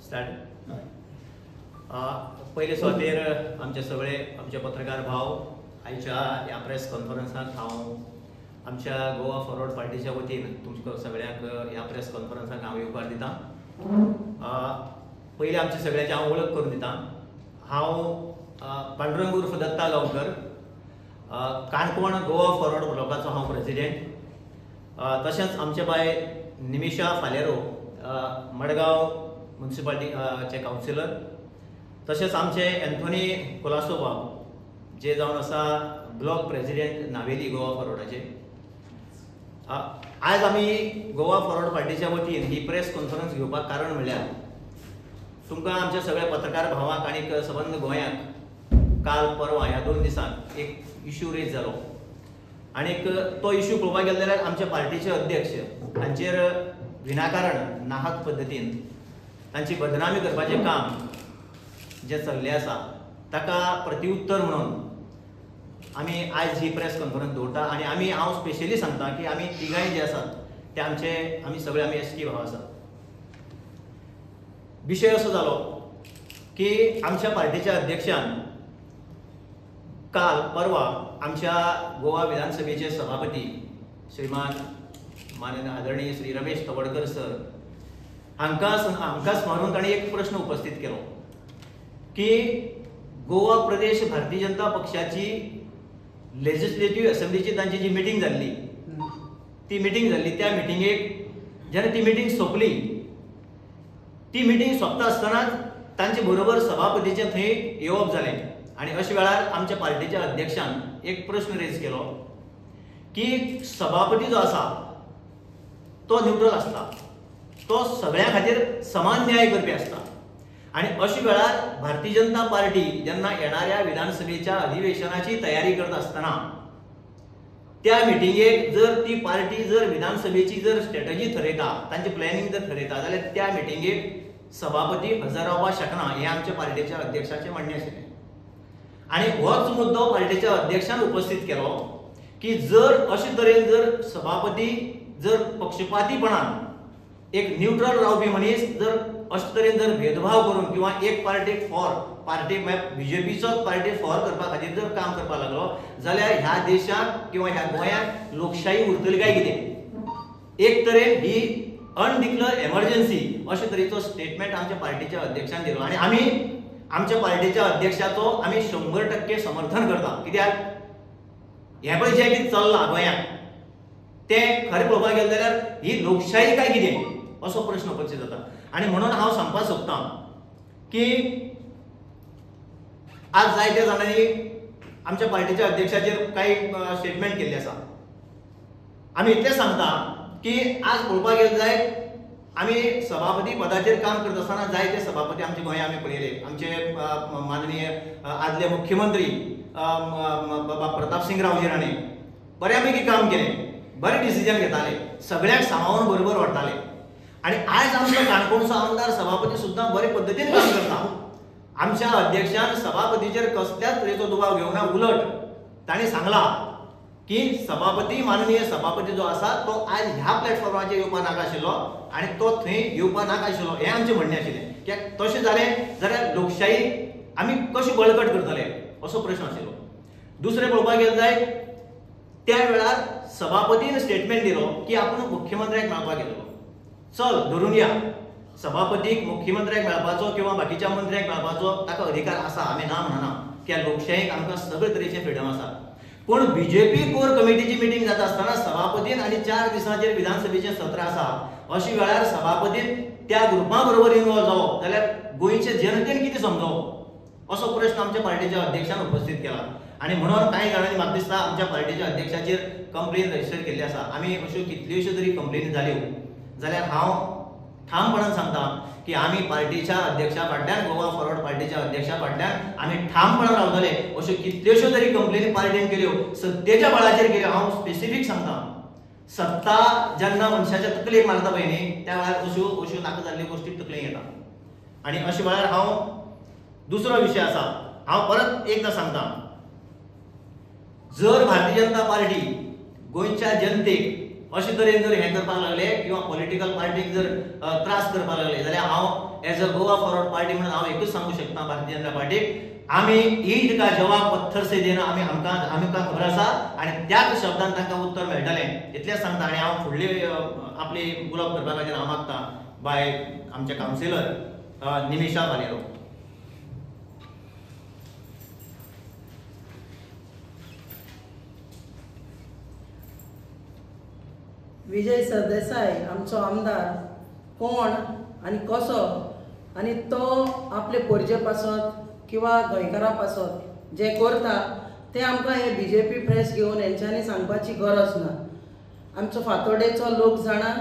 Start. पयले सुवातेर आमचे सगळे आमचे पत्रकार भाव आयच्या ह्या प्रेस कॉन्फरन्साक हांव आमच्या गोवा फॉरवर्ड पार्टीच्या वतीन तुमकां सगळ्यांक ह्या प्रेस कॉन्फरन्साक हांव येवकार दितां. पयलीं आमच्या सगळ्यांची हांव वळख करून दितां. हांव पांडुरंग उर्फ दत्ता गांवकर, काणकोण गोवा फॉरवर्ड ब्लॉकाचो हांव प्रेसिडेंट. तशेंच आमचे भायर निमिशा फालेरो, मडगांव म्युनिसिपालिटीचे कावन्सिलर. तशेंच आमचे एंथोनी कोलासो बाब जे जावन आसा ब्लॉक प्रेसिडेंट नावेली गोवा फॉरवर्डाचे. आज आमी गोवा फॉरवर्ड पार्टीच्या वतीन ही प्रेस कॉन्फरन्स घेवपाक कारण म्हणल्यार तुमकां आमच्या सगळ्या पत्रकार भावांक आनीक सबंद गोंयांक काल परवा ह्या 2 दिसांक एक इश्यू रेज जालो. आनीक तो इश्यू पळोवपाक गेलो जाल्यार आमच्या पार्टीचे अध्यक्ष हांचेर विनाकारण नाहक पद्दतीन तांची बदनामी करपाचें काम जे चल्लें आसा ताका प्रत्युत्तर म्हणून आमी आयज ही प्रेस कॉन्फरन्स दवरता. आनी हांव स्पेशली सांगता की आमी तिगाय जे आसात ते आमी सगळे एसटी भाव आसात. विशय असो जालो की आमच्या पार्टीच्या अध्यक्षान काल परवा आमच्या गोवा विधानसभेचे सभापती श्रीमान माननीय आदरणीय श्री रमेश तवडकर सर हांकां स्मरून ताणें एक प्रश्न उपस्थित केलो की गोवा प्रदेश भारतीय जनता पक्षाची लेजिस्लेटिव्ह असेंब्लीची तांची जी मिटींग जाल्ली त्या मिटींगेक जेन्ना ती मिटींग सोंपली, ती मिटींग सोंपता आसतनाच तांचे बरोबर सभापतीचें थंय येवप जालें. आनी अशा वेळार आमच्या पार्टीच्या अध्यक्षान एक प्रश्न रेज केलो की सभापती जो आसा तो न्यूट्रल आसता, तो सगळ्यां खातीर समान न्याय करपी आसता. आनी अशा वेळार भारतीय जनता पार्टी जेन्ना येणाऱ्या विधानसभेच्या अधिवेशनाची तयारी करत आसतना त्या मिटिंगेक जर ती पार्टी जर विधानसभेची जर स्ट्रॅटजी ठरयता, तांचे प्लॅनिंग जर ठरयता जाल्यार त्या मिटिंगेक सभापती हजर रावपाक शकना हें आमच्या पार्टीच्या अध्यक्षाचें म्हणणें आशिल्लें. आनी होच मुद्दो पार्टीच्या अध्यक्षान उपस्थित केलो की जर अशे तरेन जर सभापती जर पक्षपातीपणान एक न्यूट्रल रावपी मनीस जर अशे तरेन जर भेदभाव करून किंवा एक पार्टी बीजेपीचोच पार्टी फॉर करपा खातीर जर काम करपाक लागलो जाल्यार ह्या देशाक किंवा ह्या गोंयांत लोकशाही उरतली काय कितें? एक तरेन ही अनडिक्लेअर्ड एमर्जन्सी अशे तरेचो स्टेटमेंट आमच्या पार्टीच्या अध्यक्षान दिलो. आनी आमी आमच्या पार्टीच्या अध्यक्षाचो आमी 100% समर्थन करता. कित्याक हें पळय जें कितें चल्लां गोंयांत तें खरें पळोवपाक गेलें जाल्यार ही लोकशाही काय कितें असो प्रश्न उपस्थित जाता. आनी म्हणून हांव सांगपाक सोदतां की आज जायत्या जाणांनी आमच्या पार्टीच्या अध्यक्षाचेर कांय स्टेटमेंट केल्ले आसा. आमी इतलें सांगता की आज पळोवपाक गेले जायत आमी सभापती पदाचेर काम करता आसतना जायते सभापती आमचे गोंयांत आमी पळयले. आमचे माननीय आदले मुख्यमंत्री बाबा प्रताप सिंग रावजी राणे बऱ्यापैकी काम केलें, बरें डिसिजन घेताले, सगळ्यांक सांबाळून बरोबर व्हरताले. आनी आयज आमचो काणकोणचो आमदार सभापती सुद्दां बरे पद्दतीन काम करता. आमच्या अध्यक्षान सभापतीचेर कसल्याच तरेचो दुबाव घेवना. उलट ताणें सांगला की सभापती माननीय सभापती जो आसा तो आज ह्या प्लॅटफॉर्माचेर येवपाक नाका आशिल्लो आनी तो थंय येवपाक नाका आशिल्लो हें आमचें म्हणणें आशिल्लें. कित्याक तशें जालें जाल्यार लोकशाही आमी कशी बळकट करतले असो प्रश्न आशिल्लो. दुसरें पळोवपाक गेलें जायत त्या वेळार सभापतीन स्टेटमेंट दिलो की आपूण मुख्यमंत्र्याक मेळपाक गेल्लो. चल धरून या, सभापतीक मुख्यमंत्र्याक मेळपाचो किंवा बाकीच्या मंत्र्याक मेळपाचो ताका अधिकार आसा, आमी ना म्हणना. कित्याक लोकशाहीक आमकां सगळे तरेचे फ्रिडम आसा. पूण बीजेपी कोर कमिटीची मिटींग जाता आसतना सभापतीन आनी 4 दिसांचेर विधानसभेचें सत्र आसा अशा वेळार सभापतीन त्या ग्रुपा बरोबर इन्वॉल्व जावप जाल्यार गोंयचे जनतेन कितें समजोवप असो प्रश्न आमच्या पार्टीच्या अध्यक्षान उपस्थित केला. आनी म्हणून कांय जाणांनी म्हाका दिसता आमच्या पार्टीच्या अध्यक्षाचेर कंप्लेन रजिस्टर केल्ली आसा. आमी अश्यो कितल्योश्यो तरी कंप्लेनी जाल्यो जाल्यार हांव ठामपणान सांगता की आमी पार्टीच्या अध्यक्षा फाटल्यान गोवा फॉरवर्ड पार्टीच्या अध्यक्षा फाटल्यान आमी ठामपणान रावतले. अश्यो कितल्योश्यो तरी कंप्लेनी पार्टीन केल्यो, सत्तेच्या बळाचेर केल्यो. हांव स्पेसिफीक सांगता, सत्ता जेन्ना मनशाच्या तकलेक मारता पळय न्ही त्या वेळार अश्यो नाका जाल्ल्यो गोश्टी तकलेक येता. आनी अशा वेळार हांव दुसरो विशय आसा, हांव परत एकदा सांगता, जर भारतीय जनता पार्टी गोंयच्या जनतेक अशे तरेन जर हें करपाक लागले किंवा पॉलिटिकल पार्टीक जर त्रास करपाक लागले जाल्यार हांव as a Goa forward party म्हणून हांव एकूच सांगू शकता भारतीय जनता पार्टीक आमी ईद का जवाब पत्थर से देना आमकां खबर आसा आणि त्याच शब्दान तांकां उत्तर मेळटलें इतलेंच सांगता. आणि हांव फुडली आपली उलोवप करपा खातीर हांव मागता बाय आमचे कावन्सिलर निमिशा भालेरो. विजय सरदेसाय आमचो आमदार कोण आनी कसो आनी तो आपले परजे पासत किंवा गोंयकारां पासत जे करता ते आमकां हे BJP प्रेस घेवन हेंच्यांनी सांगपाची गरज ना. आमचो फातोडेचो लोक जाणा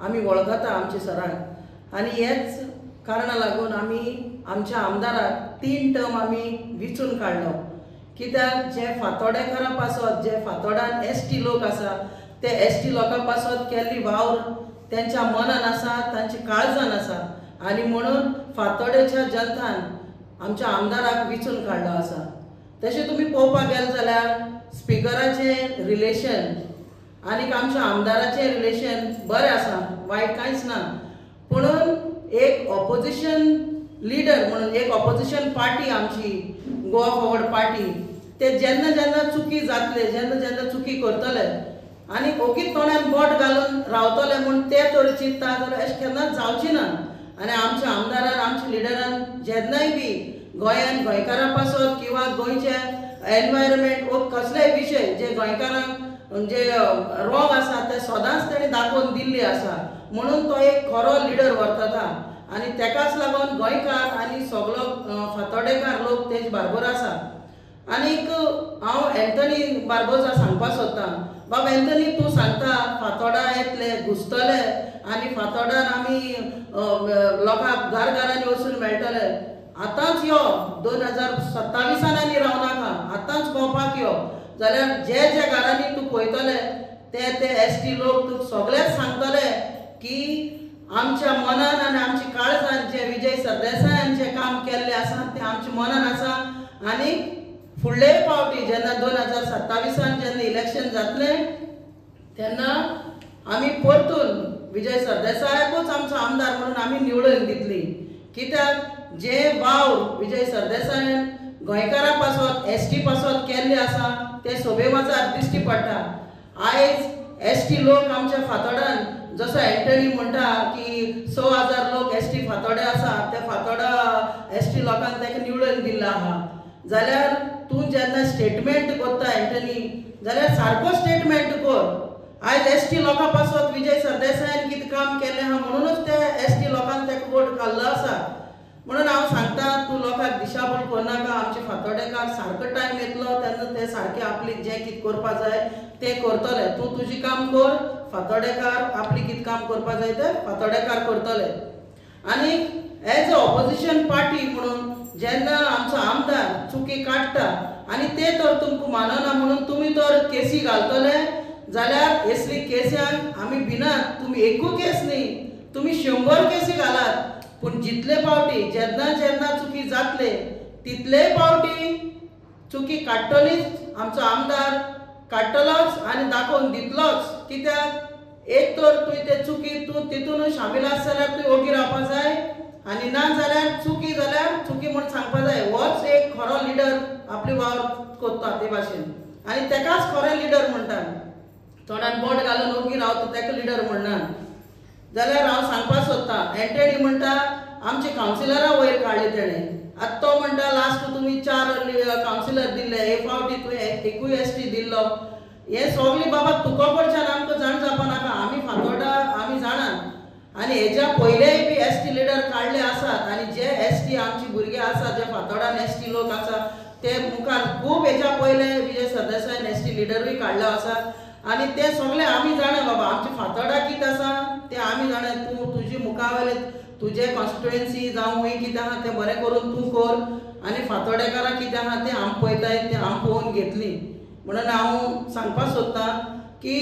आमी वळखता आमचे सराक आनी हेच कारणां लागून आमी आमच्या आमदाराक 3 टर्म आमी विचून काडलो. कित्याक जे फातोडेकारां पासत जे फातोडान ST लोक आसा ते ST लोकां पासत केल्ली वावर त्यांच्या मनान आसा तांच्या काळजान आसा आनी म्हणून फातोडेच्या जनतान आमच्या आमदाराक विचून काडलो आसा. तशें तुमी पळोवपाक गेले जाल्यार स्पिकराचे रिलेशन आनीक आमच्या आमदाराचे रिलेशन बरें आसा वायट कांयच ना. पुणून एक ऑपोजिशन लिडर म्हणून एक ऑपोजिशन पार्टी आमची गोवा फॉरवर्ड पार्टी ते जेन्ना जेन्ना चुकी जातले जेन्ना जेन्ना चुकी करतले आनी ओगीच तोंडान बोट घालून रावतले म्हूण ते तर चिंतता जाल्यार अशें केन्नाच जावचें ना. आनी आमच्या आमदारान आमच्या लिडरान जेन्नाय बी गोंयान गोंयकारां पासत किंवा गोंयचे एनवायरमेंट वो कसलेय विशय जे गोंयकारांक जे रोंग आसा ते सदांच ताणें दाखोवन दिल्ली आसा. म्हणून तो एक खरो लिडर व्हरता आनी तेकाच लागून गोंयकार आनी सगलो फातोडेकार लोक तेजे बरोबर आसा. आनीक हांव एंथनी बार्बोजा सांगपाक सोदतां बाबा एंथनी तूं सांगता फातोडा येतले घुसतले आनी फातोडान आमी लोकांक घरांनी वचून मेळटले. आतांच यो 2027 आनी रावनाका आतांच भोंवपाक यो जाल्यार जे जे घरांनी तूं पळयतले ते ST लोक तुका सगळेच सांगतले की आमच्या मनान आनी आमच्या काळजान जे विजय सरदेसायान जे काम केल्लें आसा तें आमच्या मनान आसा. आनी फुडले फावटी जेन्ना 2027 जेन्ना इलेक्शन जातलें तेन्ना आमी परतून विजय सरदेसायाकूच आमचो आमदार म्हणून आमी निवडून दितली. कित्याक जे वावर विजय सरदेसायान गोंयकारां पासत ST पासत केल्ले आसा ते सोबे वाजार दिश्टी पडटा. आयज ST लोक आमच्या फातोडान जसो एंटनी म्हणटा की 6,000 लोक ST फातोडे आसा ते फातोडा ST लोकांक ताका निवडून दिल्लो आहा. जाल्यार तूं जेन्ना स्टेटमेंट करता एंटनी जाल्यार सारको स्टेटमेंट कर. आयज ST लोकां पासत विजय सरदेसायान कितें काम केलें आहा म्हणूनच ते ST लोकांक ताका वोट घाल्लो आसा. म्हणून हांव सांगता तूं लोकांक दिशाभूल करनाका. आमचे फातोडेकार सारको टायम येतलो तेन्ना ते सारके आपले जें कितें करपा जाय ते करतले. तूं तुजें काम कर फातोडेकार आपली कितें काम करपा जाय ते फातोडेकार करतले. आनी एज अ ऑपोजिशन पार्टी म्हणून जेन्ना आमचो आमदार चुकी काडटा आनी ते तर तुमकां मानना म्हणून तुमी तर केसी घालतले जाल्यार असली केसांक आमी भिनात. तुमी एकू केस न्ही तुमी 100 केसी घालात. पूण जितले फावटी जेन्ना जेन्ना चुकी जातले तितले फावटी चुकी काडटलीच आमचो आमदार काडटलोच आनी दाखोवन दितलोच. कित्याक एक तर तुवें ते चुकी तूं तितून शामील आसा जाल्यार तुवें ओगी रावपा जाय आनी ना जाल्यार चुकी म्हूण सांगपा जाय. होच एक खरो लिडर आपली वावर कोत्ता ते भाशेन आनी तेकाच खरो लिडर म्हणटा. तोंडान बोट घालून ओगी रावता तेका लिडर म्हणना. जाल्यार हांव सांगपाक सोदतां एंटनी म्हणटा आमचे कावन्सिलरां वयर काडले तेणें. आतां तो म्हणटा लास्ट तुमी 4 कावन्सिलर दिल्ले हे फावटी तुवें एकूय ST दिल्लो. हे सगळें बाबा तुका कडच्यान आमकां जाण जावपा नाका. आमी फातोडा आमी जाणात आनी हेज्या पयलेय बी ST लिडर काडले आसात आनी जे ST आमचे भुरगे आसा जे फातोडान ST लोक आसा ते मुखार खूब हेज्या पयले विजय सरदेसायान ST लिडरूय काडलो आसा. आनी ते सगळे आमी जाणा बाबा आमचे फातोडा कितें आसा ते आमी जाणा. तूं तुजी मुखावेले तुजे कॉन्स्टिट्युएन्सी जावं हूंय कितें आहा तें बरें करून तूं कर आनी फातोडेकारां कितें आहा तें आमी पळयताय तें आमी पळोवन घेतली. म्हणून हांव सांगपाक सोदतां की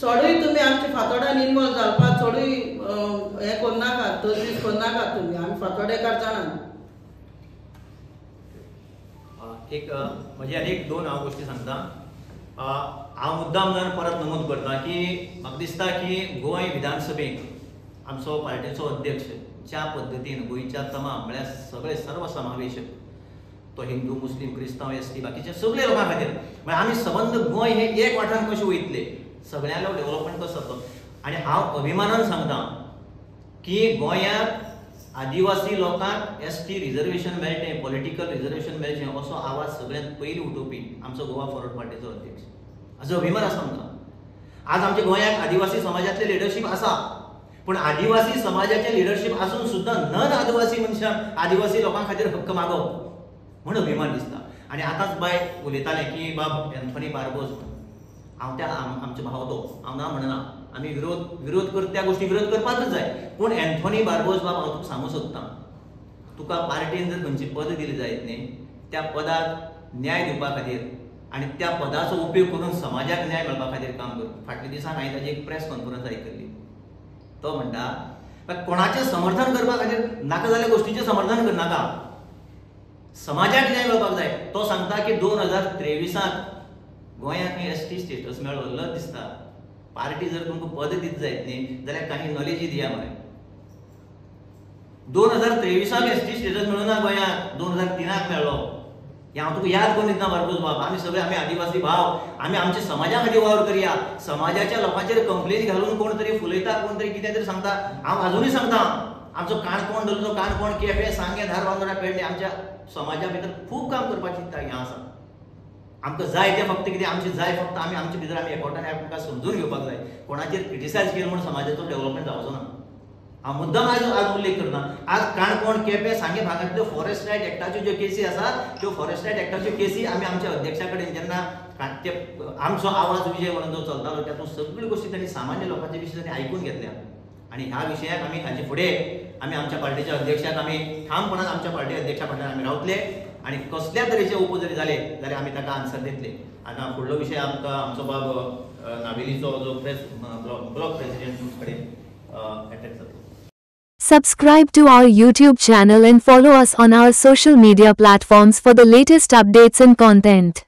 चडूय तुमी आमच्या फातोडान इनवॉल्व जावपाक चडूय हें करनाका तजवीज करनाका तुमी. आमी फातोडेकार जाणा. एक म्हजी आनी 2 हांव गोश्टी सांगता. हांव मुद्दाम परत नमूद करता की म्हाका दिसता की गोंय विधानसभेक आमचो पार्टीचो अध्यक्ष ज्या पद्दतीन गोंयच्या तमाम म्हळ्यार सगळे सर्वसमावेशक तो हिंदू मुस्लिम क्रिस्तांव एसटी बाकीचे सगळे लोकां खातीर म्हळ्यार आमी सबंद गोंय हे एक वाठारान कशें वयतले सगळ्यांलो डेव्हलपमेंट कसो जातलो आनी हांव अभिमानान सांगता की गोंयांत आदिवासी लोकांक एसटी रिजर्वेशन मेळचें पॉलिटिकल रिजर्वेशन मेळचें असो आवाज सगळ्यांत पयलीं उठोवपी आमचो गोवा फॉरवर्ड पार्टीचो अध्यक्ष हाजो अभिमान आसा आमकां आज आमच्या गोंयांत आदिवासी समाजातले लिडरशीप आसा पूण आदिवासी समाजाचे लिडरशीप आसून सुद्दां नन आदिवासी मनशांक आदिवासी लोकां खातीर हक्क मागप म्हूण अभिमान दिसता आनी आतांच बाय उलयतालें की बाब एंथोनी बार्बोस हांव त्या आमचो भाव तो हांव ना म्हणना आमी विरोध कर त्या गोष्टी विरोध करपाकच जाय पूण एंथोनी बार्बोस बाब हांव तुका सांगूं सोदतां तुका पार्टीन जर खंयची पद दिली जायत न्ही त्या पदाक न्याय दिवपा खातीर आनी त्या पदाचो उपयोग करून समाजाक न्याय मेळपा खातीर काम कर फाटल्या दिसाक हांवें ताची एक प्रेस कॉन्फरन्स आयकल्ली तो म्हणटा कोणाचें समर्थन करपा खातीर नाका जाल्या गोश्टीचें समर्थन करनाका समाजाक न्याय मेळपाक जाय तो सांगता की 2023 गोंयांत एसटी स्टेटस मेळ्ळो लज दिसता पार्टी जर तुमकां पद दित जायत न्ही जाल्यार काही नॉलेजी दिया मरे 2023 एसटी स्टेटस मेळुना गोंयांत 2003 मेळ्ळो हे हांव तुका याद करून दिता बार्बोस बाब आमी सगळे आमी आदिवासी भाव आमी आमच्या समाजा खातीर वावर करया समाजाच्या लोकांचेर कंप्लेन घालून कोण तरी फुलयता कोण तरी कितें तरी सांगता हांव आजुनूय सांगता आमचो काणकोण धरलो काणकोण केपें सांगे धारबांदोडा पेडणे आमच्या समाजा भितर खूब काम करपाची हें आसा आमकां जाय तें फक्त कितें आमचें जाय फक्त आमी आमचे भितर आमी एकवटान आमकां समजून घेवपाक जाय कोणाचेर क्रिटिसायज केलें म्हूण समाजाचो डेव्हलपमेंट जावचो ना हांव मुद्दाम आज उल्लेख करना आज काणकोण केपें सांगे भागांतल्यो फॉरेस्ट रायट एक्टाच्यो ज्यो केसी आसा त्यो फॉरेस्ट रायट एक्टाच्यो केसी आमी आमच्या अध्यक्षा कडेन जेन्ना आमचो आवाज विजय म्हणून जो चलतालो तातूंत सगळ्यो गोश्टी तांणी सामान्य लोकांचे विशीं तांणी आयकून घेतल्या आनी ह्या विशयाक आमी हाचे फुडें आमी आमच्या पार्टीच्या अध्यक्षाक आमी ठामपणान आमच्या पार्टी अध्यक्षा फाटल्यान आमी रावतले आनी कसल्या तरेचे उप जरी जाले जाल्यार आमी ताका आन्सर दितले आतां फुडलो विशय आमकां आमचो बाब नावेलीचो जो ब्लॉक प्रेसिडेंट कडेन एटेंड जातलो. Subscribe to our YouTube channel and follow us on our social media platforms for the latest updates and content.